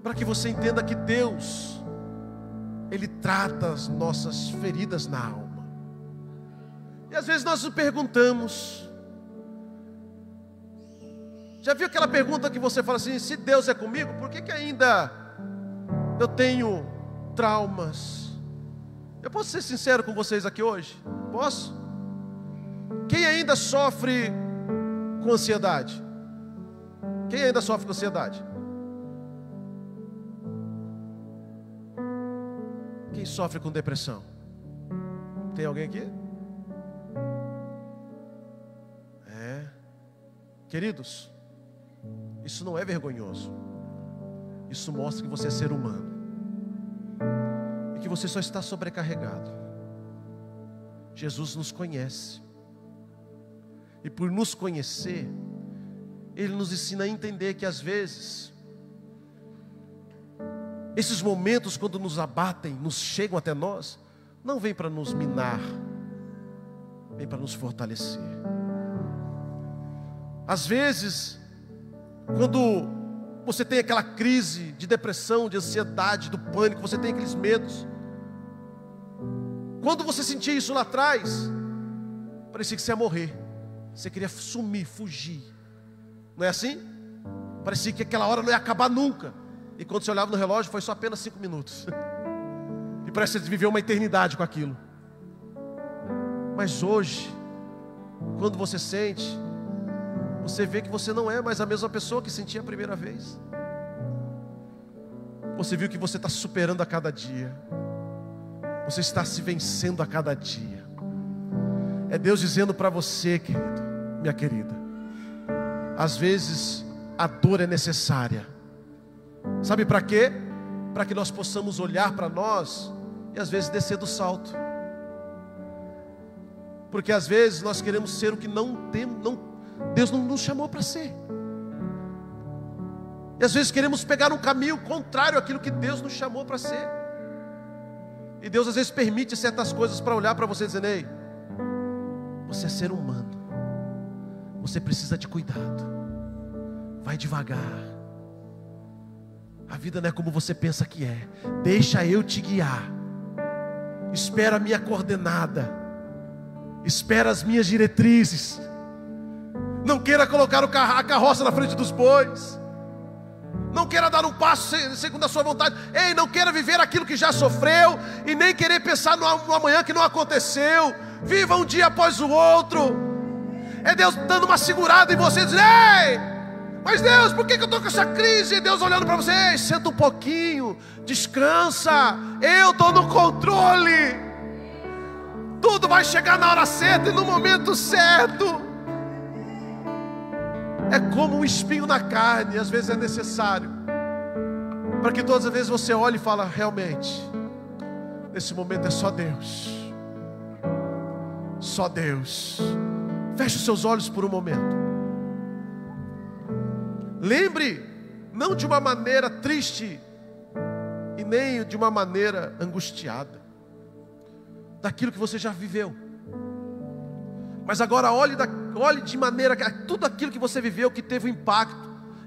para que você entenda que Deus, Ele trata as nossas feridas na alma. E às vezes nós nos perguntamos, já viu aquela pergunta que você fala assim, se Deus é comigo, por que ainda eu tenho traumas? Eu posso ser sincero com vocês aqui hoje? Posso? Quem ainda sofre com ansiedade? Quem ainda sofre com ansiedade? Quem sofre com depressão? Tem alguém aqui? Queridos, isso não é vergonhoso. Isso mostra que você é ser humano e que você só está sobrecarregado. Jesus nos conhece, e por nos conhecer, Ele nos ensina a entender que às vezes esses momentos, quando nos abatem, nos chegam até nós, não vem para nos minar, vem para nos fortalecer. Às vezes, quando você tem aquela crise de depressão, de ansiedade, do pânico, você tem aqueles medos. Quando você sentia isso lá atrás, parecia que você ia morrer. Você queria sumir, fugir. Não é assim? Parecia que aquela hora não ia acabar nunca. E quando você olhava no relógio, foi só apenas 5 minutos. E parece que você viveu uma eternidade com aquilo. Mas hoje, quando você sente, você vê que você não é mais a mesma pessoa que sentia a primeira vez. Você viu que você está superando a cada dia. Você está se vencendo a cada dia. É Deus dizendo para você, querido, minha querida, às vezes a dor é necessária. Sabe para quê? Para que nós possamos olhar para nós e às vezes descer do salto. Porque às vezes nós queremos ser o que não temos, Deus não nos chamou para ser. E às vezes queremos pegar um caminho contrário àquilo que Deus nos chamou para ser. E Deus às vezes permite certas coisas para olhar para você e dizer, ei, Você é ser humano. Você precisa de cuidado. Vai devagar. A vida não é como você pensa que é. Deixa eu te guiar. Espera a minha coordenada. Espera as minhas diretrizes. Não queira colocar a carroça na frente dos bois. Não queira dar um passo segundo a sua vontade. Ei, não queira viver aquilo que já sofreu e nem querer pensar no amanhã que não aconteceu. Viva um dia após o outro. É Deus dando uma segurada em você, dizendo: ei, mas Deus, por que eu estou com essa crise? E Deus olhando para você: ei, senta um pouquinho, descansa, eu estou no controle. Tudo vai chegar na hora certa e no momento certo. É como um espinho na carne, às vezes é necessário, para que todas as vezes você olhe e fala: realmente, nesse momento é só Deus. Só Deus. Feche os seus olhos por um momento. Lembre, não de uma maneira triste e nem de uma maneira angustiada, daquilo que você já viveu. Mas agora olhe de maneira que tudo aquilo que você viveu, que teve um impacto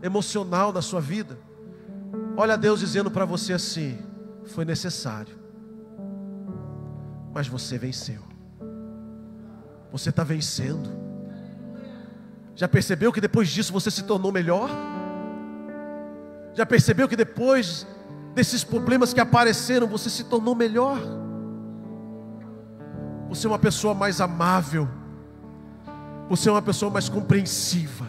emocional na sua vida, olha a Deus dizendo para você assim: foi necessário, mas você venceu. Você está vencendo. Já percebeu que depois disso você se tornou melhor? Já percebeu que depois desses problemas que apareceram, você se tornou melhor? Você é uma pessoa mais amável. Você é uma pessoa mais compreensiva.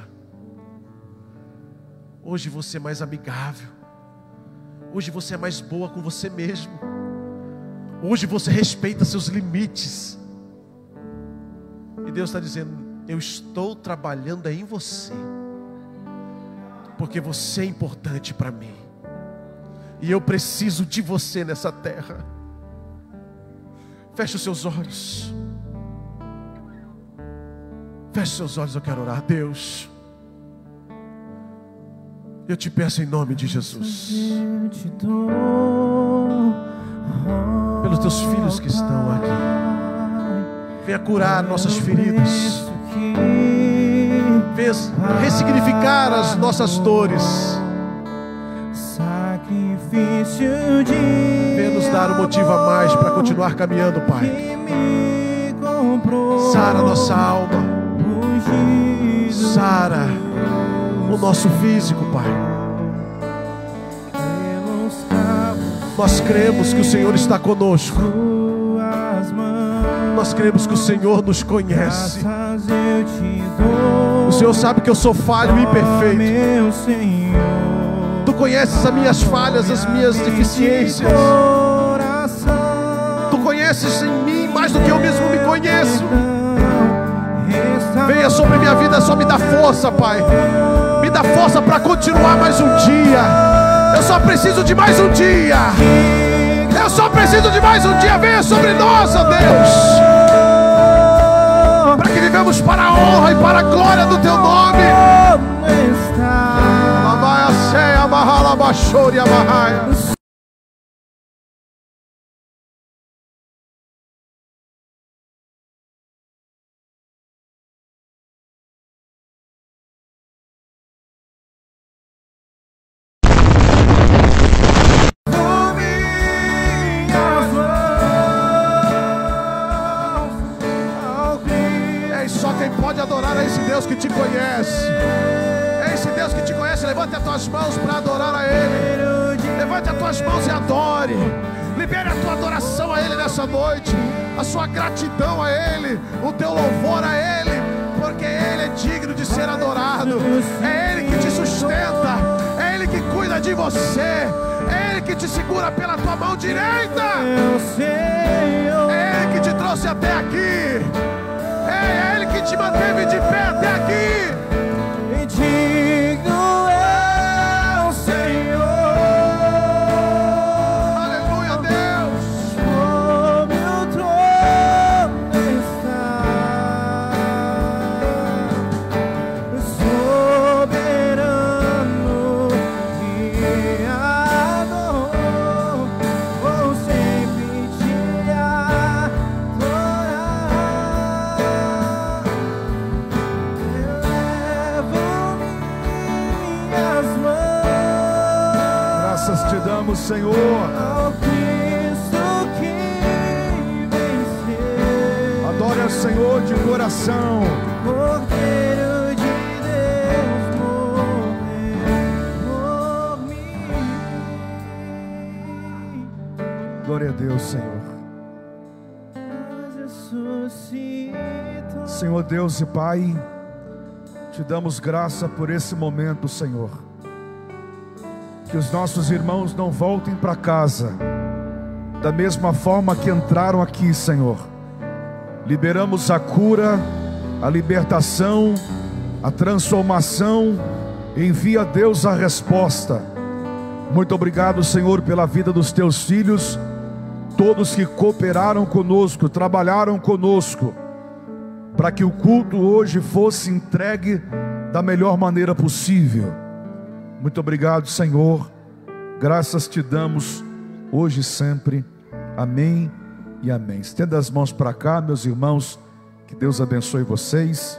Hoje você é mais amigável. Hoje você é mais boa com você mesmo. Hoje você respeita seus limites. E Deus está dizendo: eu estou trabalhando em você, porque você é importante para mim, e eu preciso de você nessa terra. Feche os seus olhos. Feche os seus olhos, eu quero orar. Deus, eu te peço em nome de Jesus, pelos teus filhos que estão aqui, venha curar nossas feridas, venha ressignificar as nossas dores, venha nos dar um motivo a mais para continuar caminhando, Pai. Sara nossa alma, sara o nosso físico, Pai. Nós cremos que o Senhor está conosco. Nós cremos que o Senhor nos conhece. O Senhor sabe que eu sou falho e imperfeito. Tu conheces as minhas falhas, as minhas deficiências. Tu conheces em mim mais do que eu mesmo me conheço. Venha sobre minha vida, só me dá força, Pai. Me dá força para continuar mais um dia. Eu só preciso de mais um dia. Eu só preciso de mais um dia. Venha sobre nós, ó Deus, para que vivamos para a honra e para a glória do Teu nome. Pode adorar a esse Deus que te conhece. É esse Deus que te conhece. Levante as tuas mãos para adorar a Ele. Levante as tuas mãos e adore. Libere a tua adoração a Ele nessa noite, a sua gratidão a Ele, o teu louvor a Ele, porque Ele é digno de ser adorado. É Ele que te sustenta, é Ele que cuida de você, é Ele que te segura pela tua mão direita, é Ele que te trouxe até aqui. É Ele que te manteve de pé até aqui. E digno é o Senhor. Aleluia, Deus. Sobre o trono está soberano, Criador. Vou sempre te adorar. adoramos, Senhor. Ao Cristo que venceu. Adore ao Senhor de coração. Cordeiro de Deus morreu por mim. Glória a Deus, Senhor. Ressuscitou. Senhor Deus e Pai, te damos graça por esse momento, Senhor. Que os nossos irmãos não voltem para casa da mesma forma que entraram aqui, Senhor. Liberamos a cura, a libertação, a transformação. Envia, Deus, a resposta. Muito obrigado, Senhor, pela vida dos teus filhos, todos que cooperaram conosco, trabalharam conosco, para que o culto hoje fosse entregue da melhor maneira possível. Muito obrigado, Senhor. Graças te damos hoje e sempre. Amém e amém. Estenda as mãos para cá, meus irmãos. Que Deus abençoe vocês.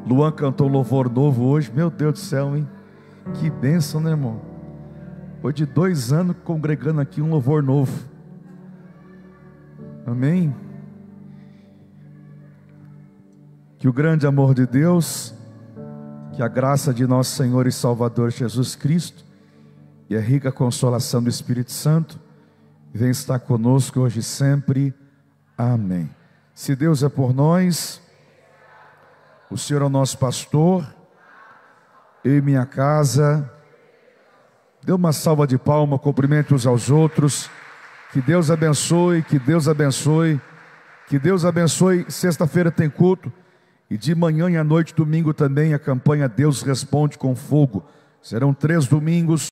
Luan cantou um louvor novo hoje. Meu Deus do céu, hein? Que bênção, né, irmão? Foi de 2 anos congregando aqui um louvor novo. Amém. Que o grande amor de Deus, que a graça de nosso Senhor e Salvador Jesus Cristo e a rica consolação do Espírito Santo venha estar conosco hoje e sempre. Amém. Se Deus é por nós, o Senhor é o nosso pastor, eu e minha casa. Dê uma salva de palmas, cumprimente uns aos outros. Que Deus abençoe, que Deus abençoe, que Deus abençoe. Sexta-feira tem culto. E de manhã e à noite, domingo também, a campanha Deus Responde com Fogo. Serão 3 domingos.